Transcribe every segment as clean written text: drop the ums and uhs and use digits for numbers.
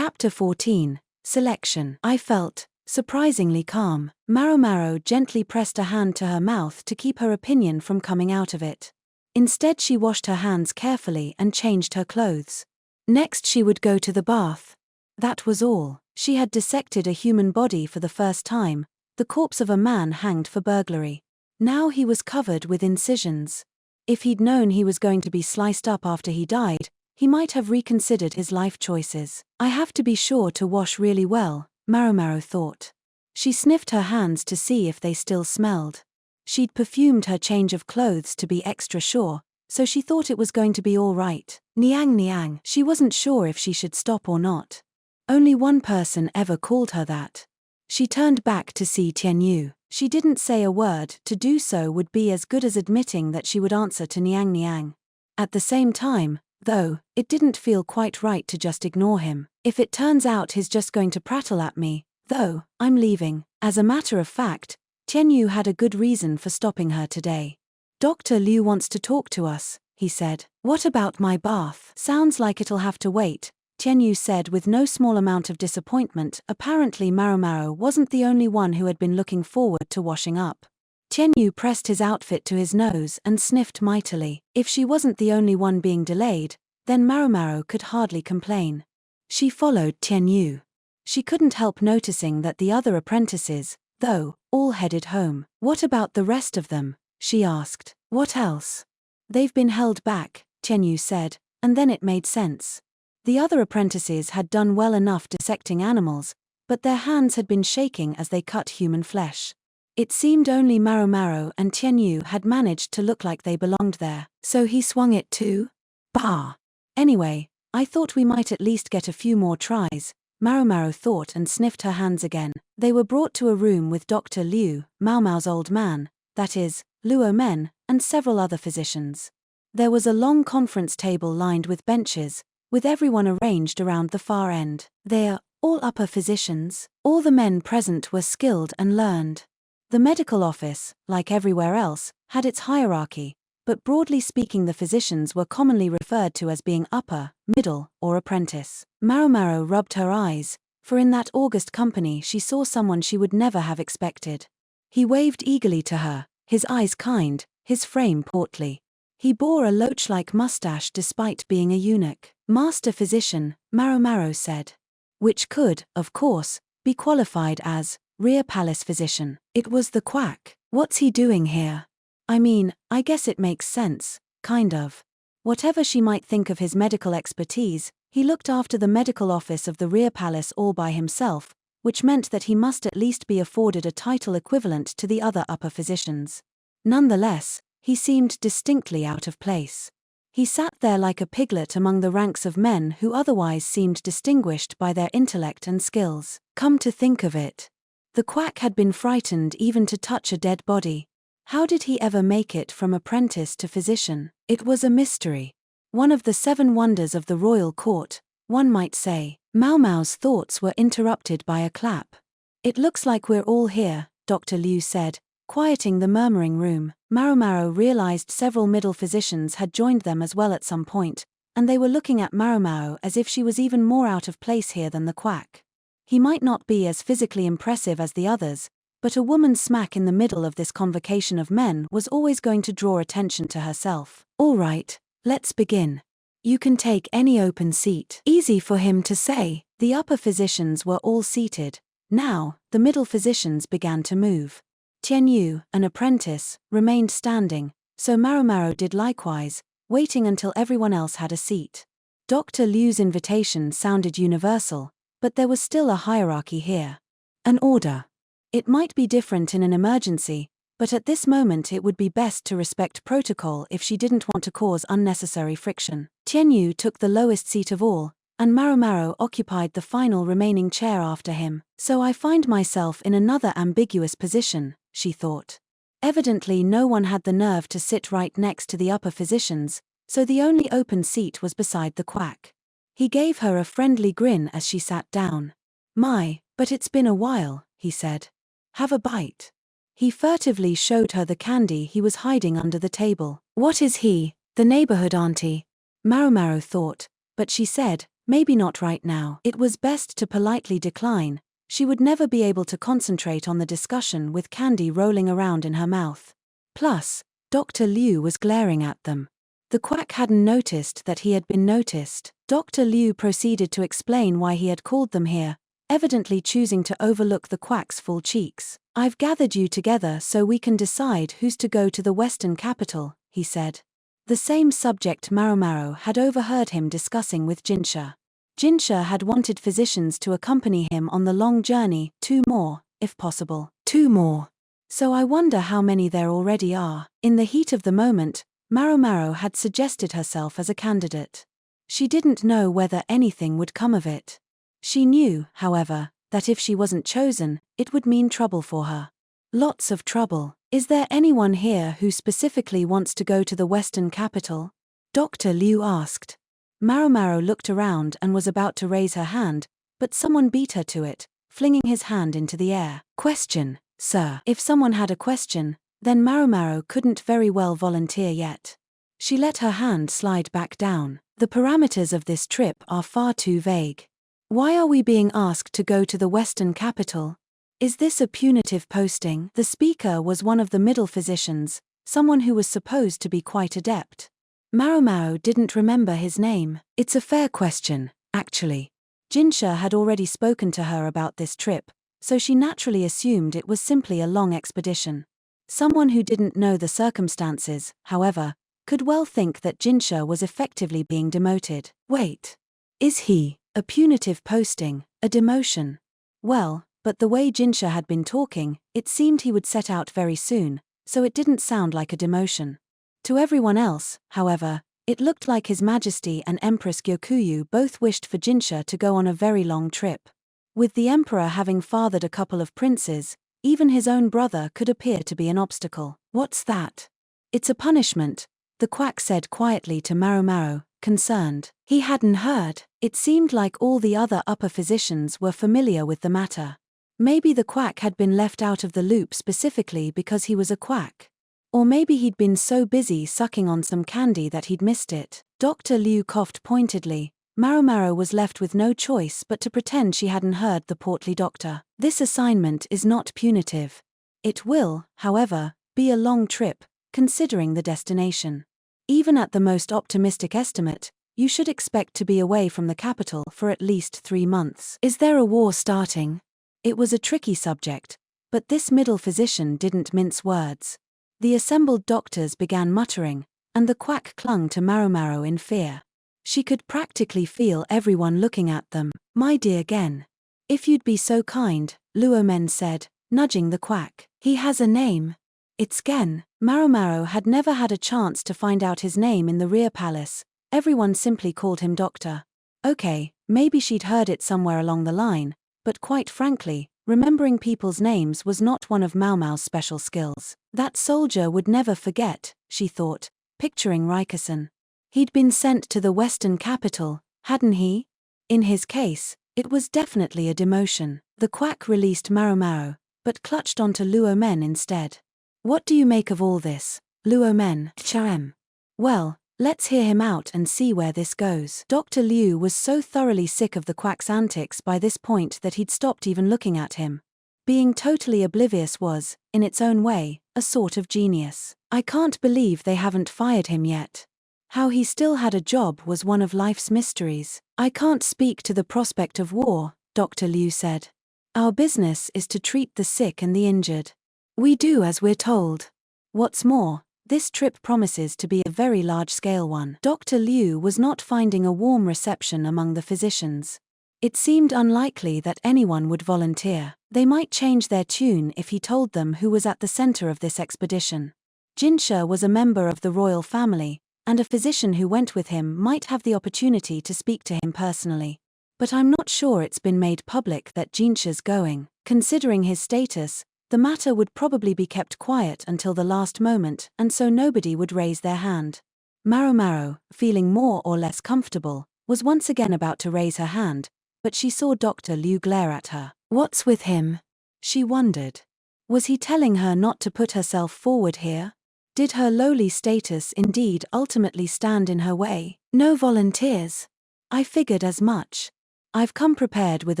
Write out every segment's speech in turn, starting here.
Chapter 14. Selection. I felt surprisingly calm. Maomao gently pressed a hand to her mouth to keep her opinion from coming out of it. Instead, she washed her hands carefully and changed her clothes. Next, she would go to the bath. That was all. She had dissected a human body for the first time, the corpse of a man hanged for burglary. Now he was covered with incisions. If he'd known he was going to be sliced up after he died, he might have reconsidered his life choices. I have to be sure to wash really well, Maomao thought. She sniffed her hands to see if they still smelled. She'd perfumed her change of clothes to be extra sure, so she thought it was going to be all right. Niang niang. She wasn't sure if she should stop or not. Only one person ever called her that. She turned back to see Tianyu. She didn't say a word. To do so would be as good as admitting that she would answer to Niang Niang. At the same time, though, it didn't feel quite right to just ignore him. If it turns out he's just going to prattle at me, though, I'm leaving. As a matter of fact, Tianyu had a good reason for stopping her today. Dr. Liu wants to talk to us, he said. What about my bath? Sounds like it'll have to wait, Tianyu said with no small amount of disappointment. Apparently Maomao wasn't the only one who had been looking forward to washing up. Tianyu pressed his outfit to his nose and sniffed mightily. If she wasn't the only one being delayed, then Maomao could hardly complain. She followed Tianyu. She couldn't help noticing that the other apprentices, though, all headed home. What about the rest of them? She asked. What else? They've been held back, Tianyu said, and then it made sense. The other apprentices had done well enough dissecting animals, but their hands had been shaking as they cut human flesh. It seemed only Maomao and Tianyu had managed to look like they belonged there. So he swung it too? Bah! Anyway, I thought we might at least get a few more tries, Maomao thought and sniffed her hands again. They were brought to a room with Dr. Liu, Maomao's old man, that is, Luo Men, and several other physicians. There was a long conference table lined with benches, with everyone arranged around the far end. They're all upper physicians. All the men present were skilled and learned. The medical office, like everywhere else, had its hierarchy, but broadly speaking the physicians were commonly referred to as being upper, middle, or apprentice. Maomao rubbed her eyes, for in that august company she saw someone she would never have expected. He waved eagerly to her, his eyes kind, his frame portly. He bore a loach-like mustache despite being a eunuch. Master physician, Maomao said. Which could, of course, be qualified as rear palace physician. It was the quack. What's he doing here? I mean, I guess it makes sense, kind of. Whatever she might think of his medical expertise, he looked after the medical office of the rear palace all by himself, which meant that he must at least be afforded a title equivalent to the other upper physicians. Nonetheless, he seemed distinctly out of place. He sat there like a piglet among the ranks of men who otherwise seemed distinguished by their intellect and skills. Come to think of it, the quack had been frightened even to touch a dead body. How did he ever make it from apprentice to physician? It was a mystery. One of the 7 wonders of the royal court, one might say. Maomao's thoughts were interrupted by a clap. It looks like we're all here, Dr. Liu said, quieting the murmuring room. Maomao realized several middle physicians had joined them as well at some point, and they were looking at Maomao as if she was even more out of place here than the quack. He might not be as physically impressive as the others, but a woman smack in the middle of this convocation of men was always going to draw attention to herself. All right, let's begin. You can take any open seat. Easy for him to say. The upper physicians were all seated. Now, the middle physicians began to move. Tianyu, an apprentice, remained standing, so Maomao did likewise, waiting until everyone else had a seat. Dr. Liu's invitation sounded universal, but there was still a hierarchy here. An order. It might be different in an emergency, but at this moment it would be best to respect protocol if she didn't want to cause unnecessary friction. Tianyu took the lowest seat of all, and Maomao occupied the final remaining chair after him. So I find myself in another ambiguous position, she thought. Evidently no one had the nerve to sit right next to the upper physicians, so the only open seat was beside the quack. He gave her a friendly grin as she sat down. My, but it's been a while, he said. Have a bite. He furtively showed her the candy he was hiding under the table. What is he, the neighborhood auntie? Maomao thought, but she said, Maybe not right now. It was best to politely decline. She would never be able to concentrate on the discussion with candy rolling around in her mouth. Plus, Dr. Liu was glaring at them. The quack hadn't noticed that he had been noticed. Dr. Liu proceeded to explain why he had called them here, evidently choosing to overlook the quack's full cheeks. "I've gathered you together so we can decide who's to go to the Western capital," he said. The same subject Maomao had overheard him discussing with Jinshi. Jinshi had wanted physicians to accompany him on the long journey, 2 more, if possible. 2 more. So I wonder how many there already are. In the heat of the moment, Maomao had suggested herself as a candidate. She didn't know whether anything would come of it. She knew, however, that if she wasn't chosen, it would mean trouble for her. Lots of trouble. "Is there anyone here who specifically wants to go to the Western capital?" Dr. Liu asked. Maomao looked around and was about to raise her hand, but someone beat her to it, flinging his hand into the air. "Question, sir." If someone had a question, then Maomao couldn't very well volunteer yet. She let her hand slide back down. "The parameters of this trip are far too vague. Why are we being asked to go to the Western capital? Is this a punitive posting?" The speaker was one of the middle physicians, someone who was supposed to be quite adept. Maomao didn't remember his name. "It's a fair question, actually." Jinshi had already spoken to her about this trip, so she naturally assumed it was simply a long expedition. Someone who didn't know the circumstances, however, could well think that Jinshi was effectively being demoted. Wait. Is he a punitive posting, a demotion? Well, but the way Jinshi had been talking, it seemed he would set out very soon, so it didn't sound like a demotion. To everyone else, however, it looked like His Majesty and Empress Gyokuyu both wished for Jinshi to go on a very long trip. With the emperor having fathered a couple of princes, even his own brother could appear to be an obstacle. "What's that?" "It's a punishment," the quack said quietly to Maomao, concerned. He hadn't heard. It seemed like all the other upper physicians were familiar with the matter. Maybe the quack had been left out of the loop specifically because he was a quack. Or maybe he'd been so busy sucking on some candy that he'd missed it. Dr. Liu coughed pointedly. Maomao was left with no choice but to pretend she hadn't heard the portly doctor. "This assignment is not punitive. It will, however, be a long trip, considering the destination. Even at the most optimistic estimate, you should expect to be away from the capital for at least 3 months. Is there a war starting?" It was a tricky subject, but this middle physician didn't mince words. The assembled doctors began muttering, and the quack clung to Maomao in fear. She could practically feel everyone looking at them. "My dear Gen. If you'd be so kind," Luomen said, nudging the quack. "He has a name. It's Gen." Maomao had never had a chance to find out his name in the rear palace. Everyone simply called him Doctor. Okay, maybe she'd heard it somewhere along the line, but quite frankly, remembering people's names was not one of Maomao's special skills. That soldier would never forget, she thought, picturing Rikusen. He'd been sent to the Western capital, hadn't he? In his case, it was definitely a demotion. The quack released Maomao, but clutched onto Luomen instead. "What do you make of all this, Luomen?" "Chaem. Well, let's hear him out and see where this goes." Dr. Liu was so thoroughly sick of the quack's antics by this point that he'd stopped even looking at him. Being totally oblivious was, in its own way, a sort of genius. "I can't believe they haven't fired him yet. How he still had a job was one of life's mysteries." "I can't speak to the prospect of war," Dr. Liu said. "Our business is to treat the sick and the injured. We do as we're told. What's more, this trip promises to be a very large-scale one." Dr. Liu was not finding a warm reception among the physicians. It seemed unlikely that anyone would volunteer. They might change their tune if he told them who was at the center of this expedition. Jinshi was a member of the royal family, and a physician who went with him might have the opportunity to speak to him personally. But I'm not sure it's been made public that Jinshi's going. Considering his status, the matter would probably be kept quiet until the last moment, and so nobody would raise their hand. Maomao, feeling more or less comfortable, was once again about to raise her hand, but she saw Dr. Liu glare at her. What's with him? She wondered. Was he telling her not to put herself forward here? Did her lowly status indeed ultimately stand in her way? No volunteers. I figured as much. I've come prepared with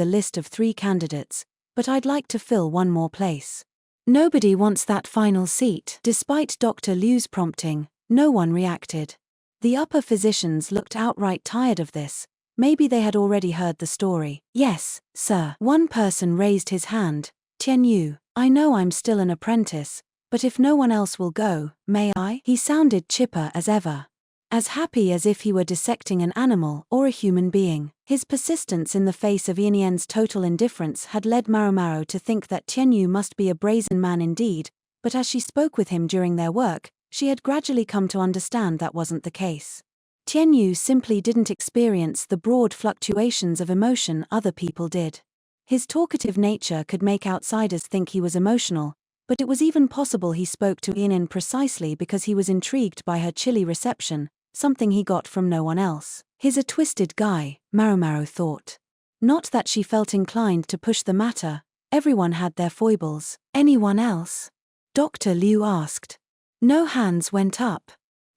a list of 3 candidates, but I'd like to fill one more place. Nobody wants that final seat. Despite Dr. Liu's prompting, no one reacted. The upper physicians looked outright tired of this. Maybe they had already heard the story. Yes, sir. One person raised his hand. Tian Yu, I know I'm still an apprentice, but if no one else will go, may I? He sounded chipper as ever. As happy as if he were dissecting an animal or a human being. His persistence in the face of Yinian's total indifference had led Maomao to think that Tian Yu must be a brazen man indeed, but as she spoke with him during their work, she had gradually come to understand that wasn't the case. Tian Yu simply didn't experience the broad fluctuations of emotion other people did. His talkative nature could make outsiders think he was emotional, but it was even possible he spoke to Yinian precisely because he was intrigued by her chilly reception, something he got from no one else. He's a twisted guy, Maomao thought. Not that she felt inclined to push the matter, everyone had their foibles. Anyone else? Dr. Liu asked. No hands went up.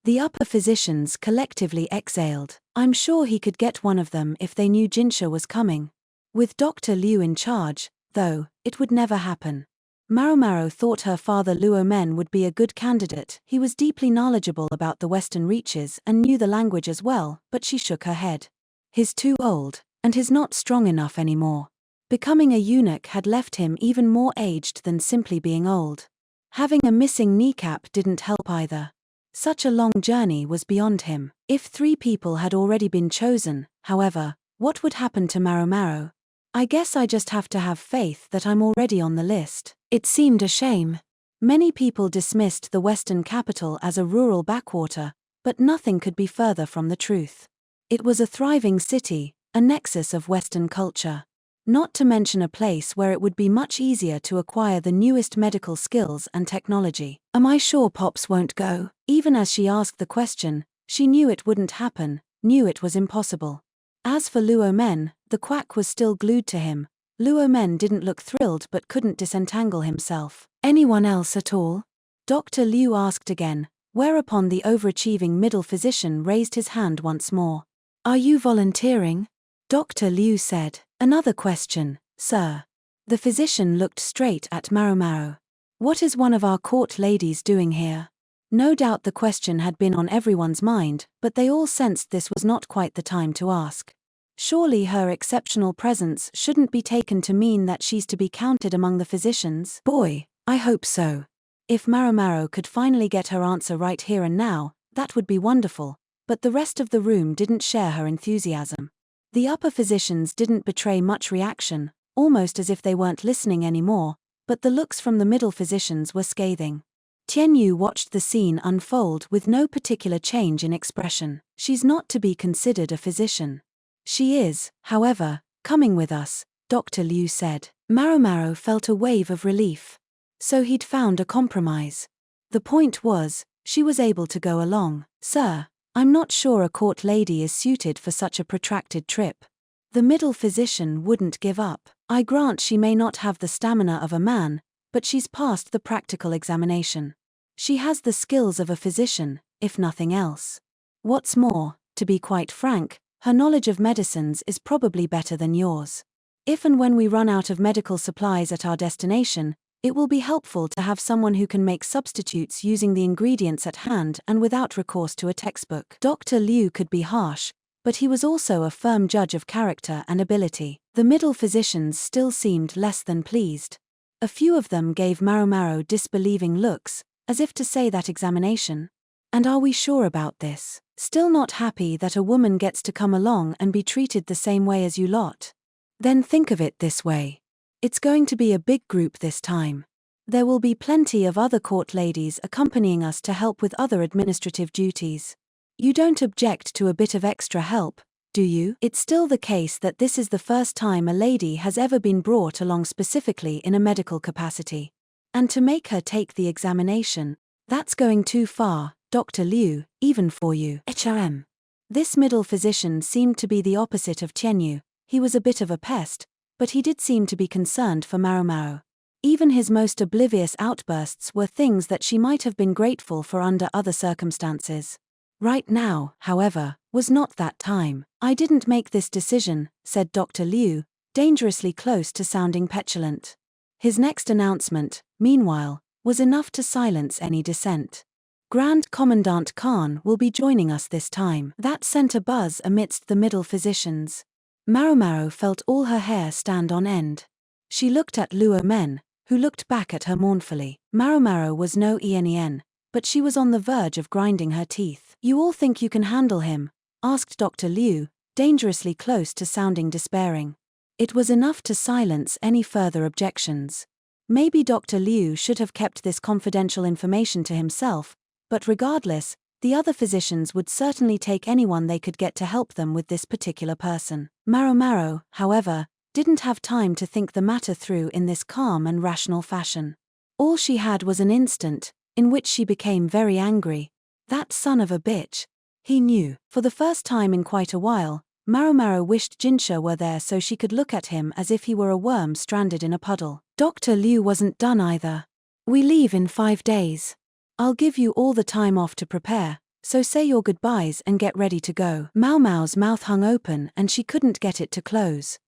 The upper physicians collectively exhaled. I'm sure he could get one of them if they knew Jinshi was coming. With Dr. Liu in charge, though, it would never happen. Maomao thought her father Luo Men would be a good candidate. He was deeply knowledgeable about the Western reaches and knew the language as well, but she shook her head. He's too old, and he's not strong enough anymore. Becoming a eunuch had left him even more aged than simply being old. Having a missing kneecap didn't help either. Such a long journey was beyond him. If 3 people had already been chosen, however, what would happen to Maomao? I guess I just have to have faith that I'm already on the list. It seemed a shame. Many people dismissed the Western capital as a rural backwater, but nothing could be further from the truth. It was a thriving city, a nexus of Western culture. Not to mention a place where it would be much easier to acquire the newest medical skills and technology. Am I sure Pops won't go? Even as she asked the question, she knew it wouldn't happen, knew it was impossible. As for Luo Men, the quack was still glued to him. Luo Men didn't look thrilled but couldn't disentangle himself. Anyone else at all? Dr. Liu asked again, whereupon the overachieving middle physician raised his hand once more. Are you volunteering? Dr. Liu said. Another question, sir. The physician looked straight at Maomao. What is one of our court ladies doing here? No doubt the question had been on everyone's mind, but they all sensed this was not quite the time to ask. Surely her exceptional presence shouldn't be taken to mean that she's to be counted among the physicians. Boy, I hope so. If Maomao could finally get her answer right here and now, that would be wonderful, but the rest of the room didn't share her enthusiasm. The upper physicians didn't betray much reaction, almost as if they weren't listening anymore, but the looks from the middle physicians were scathing. Tian Yu watched the scene unfold with no particular change in expression. She's not to be considered a physician. She is, however, coming with us, Dr. Liu said. Maomao felt a wave of relief. So he'd found a compromise. The point was, she was able to go along. Sir, I'm not sure a court lady is suited for such a protracted trip. The middle physician wouldn't give up. I grant she may not have the stamina of a man, but she's passed the practical examination. She has the skills of a physician, if nothing else. What's more, to be quite frank, her knowledge of medicines is probably better than yours. If and when we run out of medical supplies at our destination, it will be helpful to have someone who can make substitutes using the ingredients at hand and without recourse to a textbook. Dr. Liu could be harsh, but he was also a firm judge of character and ability. The middle physicians still seemed less than pleased. A few of them gave Maomao disbelieving looks, as if to say that examination. And are we sure about this? Still not happy that a woman gets to come along and be treated the same way as you lot? Then think of it this way. It's going to be a big group this time. There will be plenty of other court ladies accompanying us to help with other administrative duties. You don't object to a bit of extra help, do you? It's still the case that this is the first time a lady has ever been brought along specifically in a medical capacity. And to make her take the examination, that's going too far, Dr. Liu, even for you. HRM. This middle physician seemed to be the opposite of Tian Yu. He was a bit of a pest, but he did seem to be concerned for Maomao. Even his most oblivious outbursts were things that she might have been grateful for under other circumstances. Right now, however, Was not that time. I didn't make this decision, said Dr. Liu, dangerously close to sounding petulant. His next announcement, meanwhile, was enough to silence any dissent. Grand Commandant Khan will be joining us this time. That sent a buzz amidst the middle physicians. Maomao felt all her hair stand on end. She looked at Luo Men, who looked back at her mournfully. Maomao was no ENEN, but she was on the verge of grinding her teeth. You all think you can handle him? Asked Dr. Liu, dangerously close to sounding despairing. It was enough to silence any further objections. Maybe Dr. Liu should have kept this confidential information to himself, but regardless, the other physicians would certainly take anyone they could get to help them with this particular person. Maomao, however, didn't have time to think the matter through in this calm and rational fashion. All she had was an instant, in which she became very angry. That son of a bitch. He knew. For the first time in quite a while, Maomao wished Jinshi were there so she could look at him as if he were a worm stranded in a puddle. Dr. Liu wasn't done either. We leave in 5 days. I'll give you all the time off to prepare, so say your goodbyes and get ready to go. Maomao's mouth hung open and she couldn't get it to close.